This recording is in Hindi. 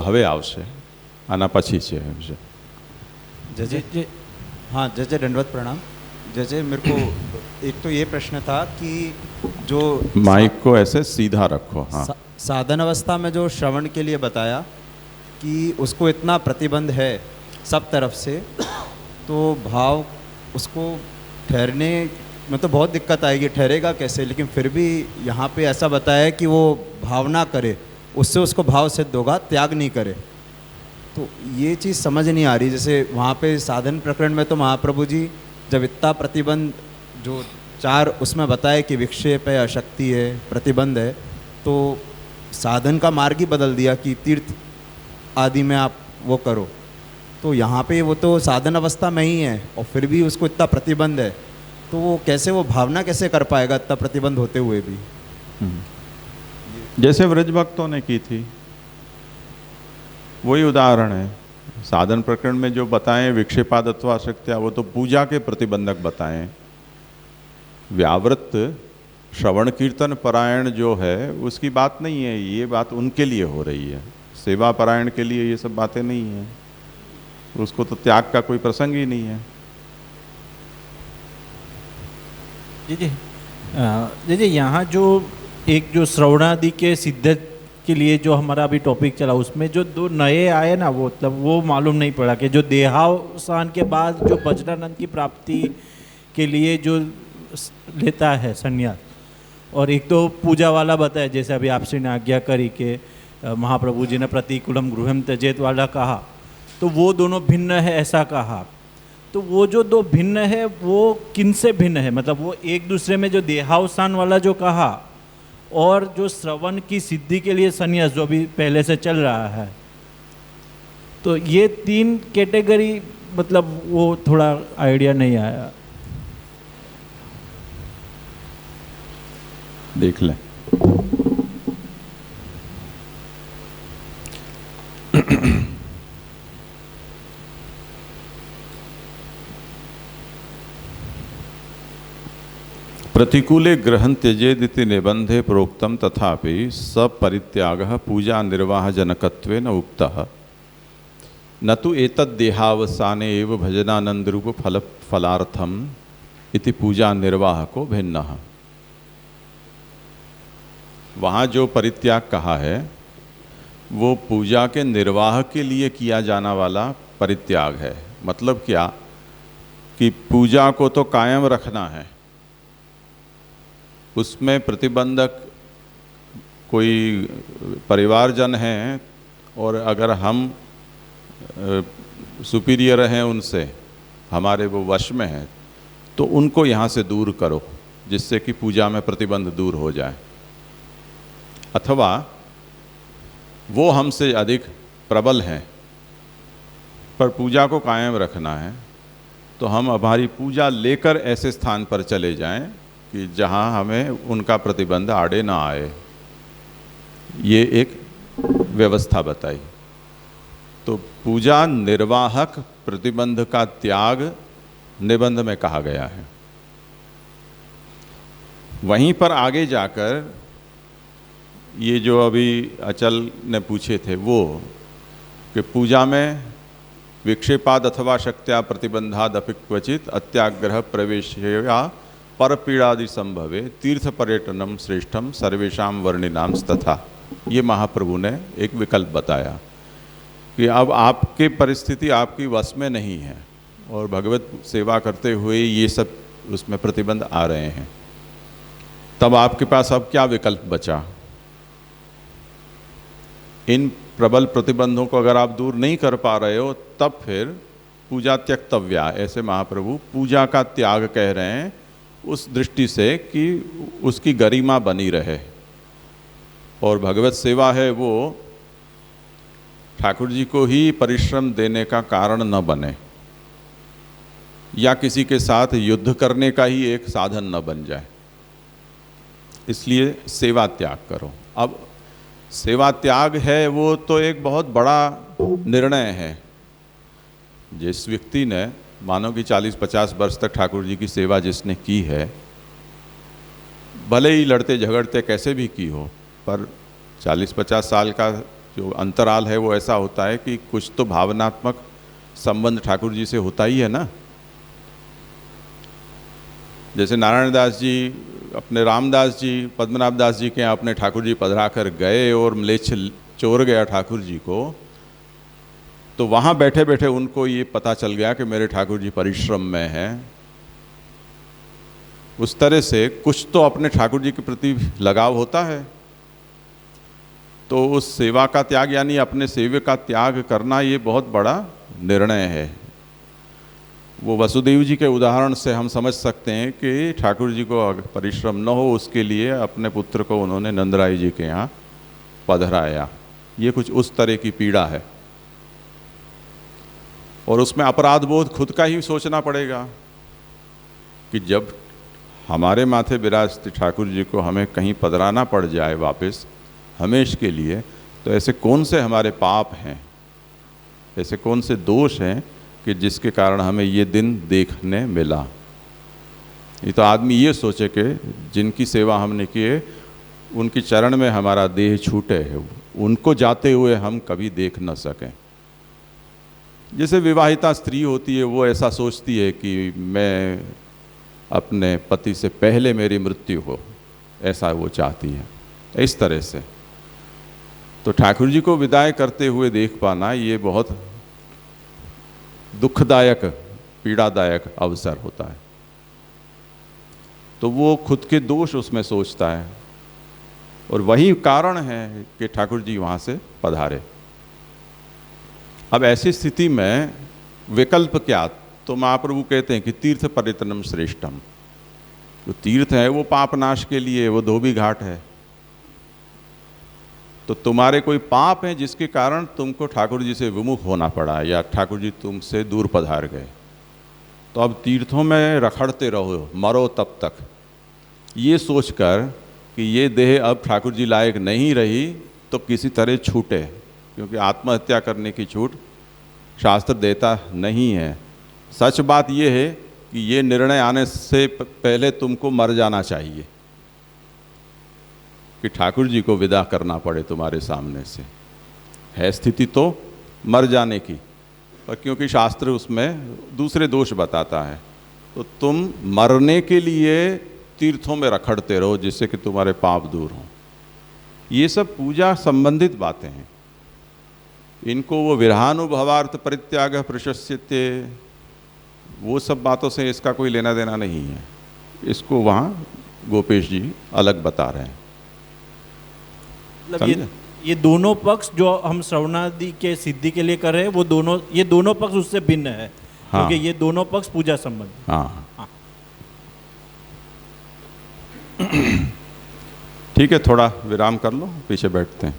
હવે આવશે, આના પછી છે. जय हाँ जय दंडवत प्रणाम. जय मेरे को एक तो ये प्रश्न था कि जो माइक को ऐसे सीधा रखो. हाँ, साधन अवस्था में जो श्रवण के लिए बताया कि उसको इतना प्रतिबंध है सब तरफ से, तो भाव उसको ठहरने में तो बहुत दिक्कत आएगी, ठहरेगा कैसे? लेकिन फिर भी यहाँ पे ऐसा बताया कि वो भावना करे, उससे उसको भाव सिद्ध होगा, त्याग नहीं करे. तो ये चीज़ समझ नहीं आ रही. जैसे वहाँ पे साधन प्रकरण में तो महाप्रभु जी जब इतना प्रतिबंध जो 4 उसमें बताए कि विक्षेप है, अशक्ति है, प्रतिबंध है, तो साधन का मार्ग ही बदल दिया कि तीर्थ आदि में आप वो करो. तो यहाँ पे वो तो साधन अवस्था में ही है और फिर भी उसको इतना प्रतिबंध है, तो वो कैसे, वो भावना कैसे कर पाएगा इतना प्रतिबंध होते हुए भी? जैसे व्रज भक्तों ने की थी, वही उदाहरण है. साधन प्रकरण में जो बताएं विक्षेपाद अथवा आसक्त्या, वो तो पूजा के प्रतिबंधक बताएं. व्यावृत्त श्रवण कीर्तन परायण जो है उसकी बात नहीं है, ये बात उनके लिए हो रही है. सेवा परायण के लिए ये सब बातें नहीं हैं, उसको तो त्याग का कोई प्रसंग ही नहीं है. जी यहाँ जो एक जो श्रवणादि के सिद्ध के लिए जो हमारा अभी टॉपिक चला, उसमें जो 2 नए आए ना, वो मतलब वो मालूम नहीं पड़ा कि जो देहावसान के बाद जो वज्रानंद की प्राप्ति के लिए जो लेता है संन्यास, और एक तो पूजा वाला बताया, जैसे अभी आपसे ने आज्ञा करी कि महाप्रभु जी ने प्रतिकूलम गृहम त्यजेत वाला कहा, तो वो दोनों भिन्न है ऐसा कहा. तो वो जो 2 भिन्न है वो किन से भिन्न है? मतलब वो एक दूसरे में जो देहावसान वाला जो कहा और जो श्रवण की सिद्धि के लिए संन्यास जो अभी पहले से चल रहा है, तो ये 3 कैटेगरी मतलब वो थोड़ा आइडिया नहीं आया. देख लें. प्रतिकूले ग्रहण त्यजेदिति निबंधे प्रोक्तम तथापि सपरित्यागः पूजा निर्वाह जनकत्वेन उक्तः न तु एतद्देहावसाने एव भजनानंद रूप फलार्थम इति पूजा निर्वाह को भिन्नः. वहाँ जो परित्याग कहा है वो पूजा के निर्वाह के लिए किया जाना वाला परित्याग है. मतलब क्या कि पूजा को तो कायम रखना है, उसमें प्रतिबंधक कोई परिवारजन हैं और अगर हम सुपीरियर हैं उनसे, हमारे वो वश में हैं, तो उनको यहाँ से दूर करो जिससे कि पूजा में प्रतिबंध दूर हो जाए. अथवा वो हमसे अधिक प्रबल हैं पर पूजा को कायम रखना है, तो हम हमारी पूजा लेकर ऐसे स्थान पर चले जाएं कि जहाँ हमें उनका प्रतिबंध आड़े ना आए. ये एक व्यवस्था बताई. तो पूजा निर्वाहक प्रतिबंध का त्याग निबंध में कहा गया है. वहीं पर आगे जाकर ये जो अभी अचल ने पूछे थे वो कि पूजा में विक्षेपाद अथवा शक्त्या प्रतिबंधाद अपि क्वचित अत्याग्रह प्रवेशया पर पीड़ादि संभवे तीर्थ पर्यटनम श्रेष्ठम सर्वेशाम वर्णिनाम तथा. ये महाप्रभु ने एक विकल्प बताया कि अब आपकी परिस्थिति आपकी वश में नहीं है और भगवत सेवा करते हुए ये सब उसमें प्रतिबंध आ रहे हैं, तब आपके पास अब क्या विकल्प बचा? इन प्रबल प्रतिबंधों को अगर आप दूर नहीं कर पा रहे हो तब फिर पूजा त्यक्तव्या, ऐसे महाप्रभु पूजा का त्याग कह रहे हैं उस दृष्टि से कि उसकी गरिमा बनी रहे और भगवत सेवा है वो ठाकुर जी को ही परिश्रम देने का कारण न बने या किसी के साथ युद्ध करने का ही एक साधन न बन जाए. इसलिए सेवा त्याग करो. अब सेवा त्याग है वो तो एक बहुत बड़ा निर्णय है. जिस व्यक्ति ने मानो कि 40-50 वर्ष तक ठाकुर जी की सेवा जिसने की है, भले ही लड़ते झगड़ते कैसे भी की हो, पर 40-50 साल का जो अंतराल है वो ऐसा होता है कि कुछ तो भावनात्मक संबंध ठाकुर जी से होता ही है ना। जैसे नारायण दास जी अपने रामदास जी, पद्मनाभ दास जी के यहाँ अपने ठाकुर जी पधरा कर गए और म्लेच्छ चोर गया ठाकुर जी को, तो वहाँ बैठे बैठे उनको ये पता चल गया कि मेरे ठाकुर जी परिश्रम में हैं। उस तरह से कुछ तो अपने ठाकुर जी के प्रति लगाव होता है। तो उस सेवा का त्याग यानी अपने सेवे का त्याग करना ये बहुत बड़ा निर्णय है। वो वसुदेव जी के उदाहरण से हम समझ सकते हैं कि ठाकुर जी को अगर परिश्रम न हो उसके लिए अपने पुत्र को उन्होंने नंदराय जी के यहाँ पधराया। ये कुछ उस तरह की पीड़ा है और उसमें अपराध बोध खुद का ही सोचना पड़ेगा कि जब हमारे माथे विराजते ठाकुर जी को हमें कहीं पधराना पड़ जाए वापस हमेश के लिए, तो ऐसे कौन से हमारे पाप हैं, ऐसे कौन से दोष हैं कि जिसके कारण हमें ये दिन देखने मिला। ये तो आदमी ये सोचे कि जिनकी सेवा हमने की है उनकी चरण में हमारा देह छूटे है, उनको जाते हुए हम कभी देख न सकें। जैसे विवाहिता स्त्री होती है वो ऐसा सोचती है कि मैं अपने पति से पहले मेरी मृत्यु हो, ऐसा वो चाहती है। इस तरह से तो ठाकुर जी को विदाई करते हुए देख पाना ये बहुत दुखदायक, पीड़ादायक अवसर होता है। तो वो खुद के दोष उसमें सोचता है और वही कारण है कि ठाकुर जी वहाँ से पधारे। अब ऐसी स्थिति में विकल्प क्या? तो महाप्रभु कहते हैं कि तीर्थ परितनम श्रेष्ठम। जो तीर्थ है वो पापनाश के लिए, वो धोबी घाट है। तो तुम्हारे कोई पाप हैं जिसके कारण तुमको ठाकुर जी से विमुख होना पड़ा या ठाकुर जी तुमसे दूर पधार गए, तो अब तीर्थों में रखड़ते रहो, मरो तब तक, ये सोचकर कि ये देह अब ठाकुर जी लायक नहीं रही तो किसी तरह छूटे, क्योंकि आत्महत्या करने की छूट शास्त्र देता नहीं है। सच बात ये है कि ये निर्णय आने से पहले तुमको मर जाना चाहिए कि ठाकुर जी को विदा करना पड़े तुम्हारे सामने से। है स्थिति तो मर जाने की, पर क्योंकि शास्त्र उसमें दूसरे दोष बताता है, तो तुम मरने के लिए तीर्थों में रखड़ते रहो जिससे कि तुम्हारे पाप दूर हों। ये सब पूजा संबंधित बातें हैं। इनको वो विरहानुभवार्थ परित्याग प्रशस्यते, वो सब बातों से इसका कोई लेना देना नहीं है। इसको वहाँ गोपेश जी अलग बता रहे हैं। मतलब ये दोनों पक्ष जो हम श्रवणादि के सिद्धि के लिए कर रहे हैं वो दोनों, ये दोनों पक्ष उससे भिन्न है। हाँ। क्योंकि ये दोनों पक्ष पूजा संबंध। हाँ, हाँ। ठीक है, थोड़ा विराम कर लो, पीछे बैठते हैं।